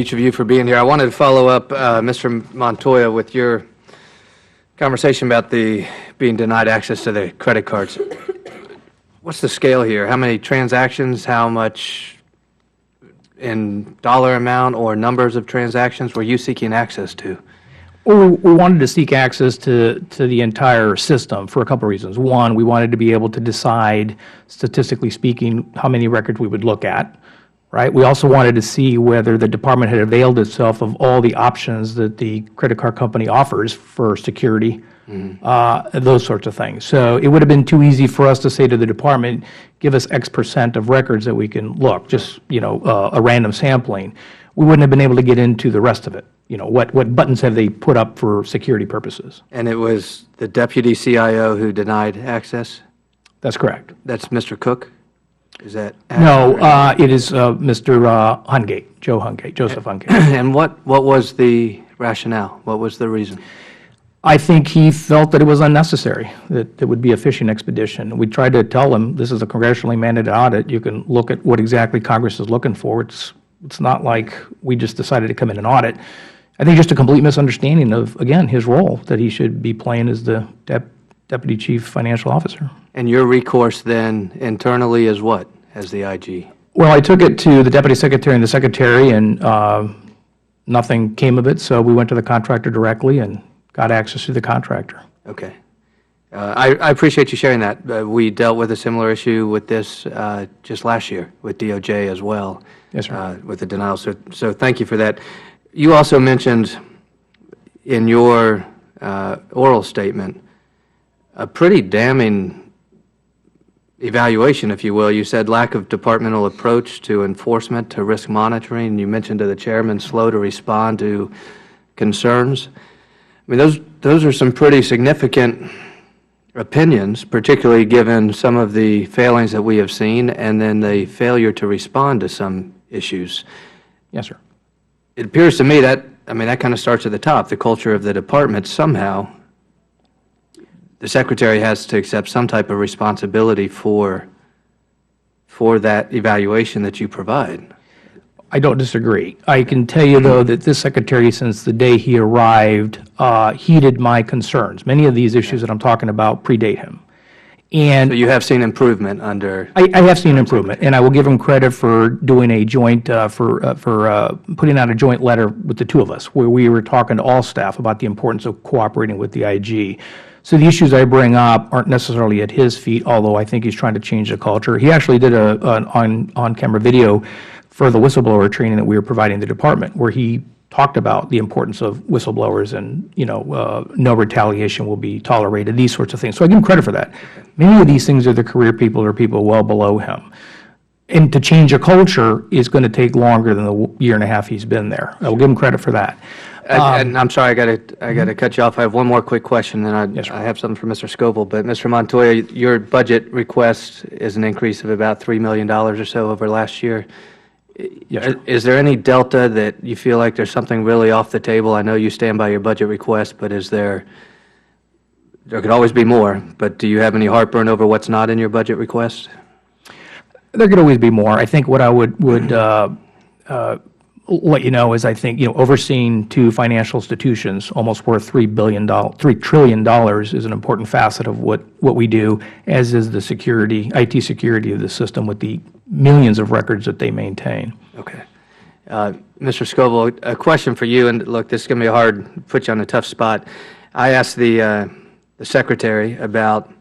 Each of you for being here. I wanted to follow up, Mr. Montoya, with your conversation about being denied access to the credit cards. What's the scale here? How many transactions? How much in dollar amount or numbers of transactions were you seeking access to? Well, we wanted to seek access to the entire system for a couple of reasons. One, we wanted to be able to decide, statistically speaking, how many records we would look at. Right? We also wanted to see whether the department had availed itself of all the options that the credit card company offers for security, those sorts of things. So it would have been too easy for us to say to the department, give us X% of records that we can look, just a random sampling. We wouldn't have been able to get into the rest of it. What buttons have they put up for security purposes? And it was the deputy CIO who denied access? That's correct. That's Mr. Cook? Is that no? It is Mr. Hungate, Joseph Hungate. And what was the rationale? What was the reason? I think he felt that it was unnecessary, that it would be a fishing expedition. We tried to tell him this is a congressionally mandated audit. You can look at what exactly Congress is looking for. It's not like we just decided to come in and audit. I think just a complete misunderstanding of, again, his role that he should be playing as the Deputy Chief Financial Officer. And your recourse then internally is what, as the IG? Well, I took it to the Deputy Secretary and the Secretary, and nothing came of it, so we went to the contractor directly and got access to the contractor. Okay. I appreciate you sharing that. We dealt with a similar issue with this just last year with DOJ as well. Yes, sir. With the denial. So thank you for that. You also mentioned in your oral statement a pretty damning evaluation, if you will. You said lack of departmental approach to enforcement, to risk monitoring. You mentioned to the chairman, slow to respond to concerns. I mean, those are some pretty significant opinions, particularly given some of the failings that we have seen and then the failure to respond to some issues. Yes, sir. It appears to me that, that kind of starts at the top, the culture of the department. Somehow, the Secretary has to accept some type of responsibility for that evaluation that you provide. I don't disagree. I can tell you, though, that this Secretary, since the day he arrived, heeded my concerns. Many of these issues that I'm talking about predate him. And so you have seen improvement under... I have seen improvement, and I will give him credit for doing a joint, for putting out a joint letter with the two of us, where we were talking to all staff about the importance of cooperating with the IG. So the issues I bring up aren't necessarily at his feet, although I think he's trying to change the culture. He actually did an on-camera video for the whistleblower training that we were providing the department, where he talked about the importance of whistleblowers and, no retaliation will be tolerated, these sorts of things. So I give him credit for that. Many of these things are the career people or people well below him. And to change a culture is going to take longer than the year and a half he's been there. I will give him credit for that. And I'm sorry, I got to cut you off. I have one more quick question, and Yes, I have something for Mr. Scovel. But Mr. Montoya, your budget request is an increase of about $3 million or so over last year. Yes, is there any delta that you feel like there's something really off the table? I know you stand by your budget request, but there could always be more, but do you have any heartburn over what's not in your budget request? There could always be more. I think what I would let you know is I think, overseeing two financial institutions almost worth $3 trillion is an important facet of what we do, as is the security, IT security of the system with the millions of records that they maintain. Okay. Mr. Scovel, a question for you, and look, this is going to be hard, put you on a tough spot. I asked the Secretary about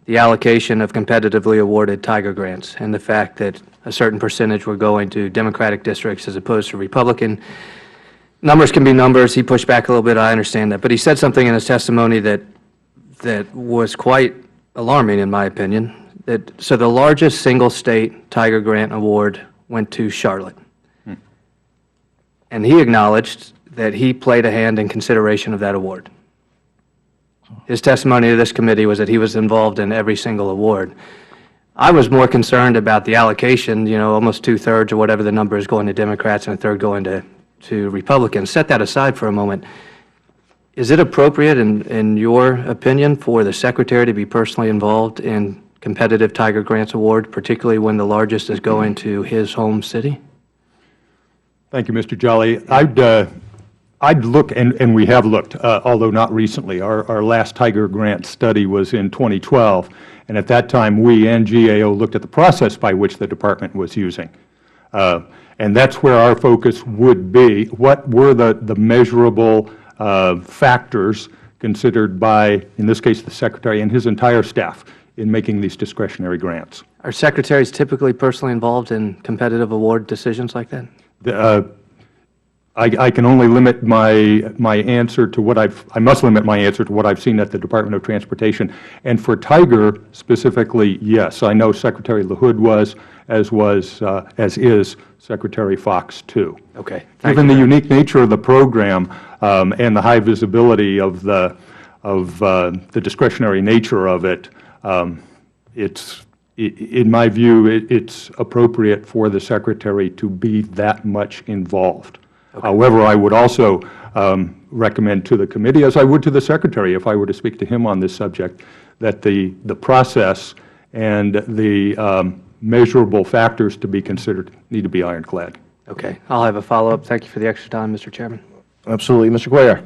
the allocation of competitively awarded Tiger grants and the fact that a certain percentage were going to Democratic districts as opposed to Republican. Numbers can be numbers. He pushed back a little bit. I understand that. But he said something in his testimony that was quite alarming, in my opinion. So the largest single state Tiger grant award went to Charlotte. And he acknowledged that he played a hand in consideration of that award. His testimony to this committee was that he was involved in every single award. I was more concerned about the allocation, almost 2/3 or whatever the number is going to Democrats and a third going to Republicans. Set that aside for a moment. Is it appropriate, in your opinion, for the Secretary to be personally involved in competitive Tiger Grants award, particularly when the largest is going to his home city? Thank you, Mr. Jolly. I'd look, and we have looked, although not recently. Our last Tiger grant study was in 2012, and at that time, we and GAO looked at the process by which the Department was using. And that's where our focus would be. What were the measurable factors considered by, in this case, the Secretary and his entire staff in making these discretionary grants? Are secretaries typically personally involved in competitive award decisions like that? I can only limit my answer to what I must limit my answer to what I've seen at the Department of Transportation. And for Tiger specifically, yes, I know Secretary LaHood was, as is Secretary Fox too. Okay. Given the unique nature of the program and the high visibility of the discretionary nature of it, in my view, it's appropriate for the Secretary to be that much involved. Okay. However, I would also recommend to the committee, as I would to the Secretary if I were to speak to him on this subject, that the process and the measurable factors to be considered need to be ironclad. Okay. I'll have a follow-up. Thank you for the extra time, Mr. Chairman. Absolutely. Mr. Cuellar.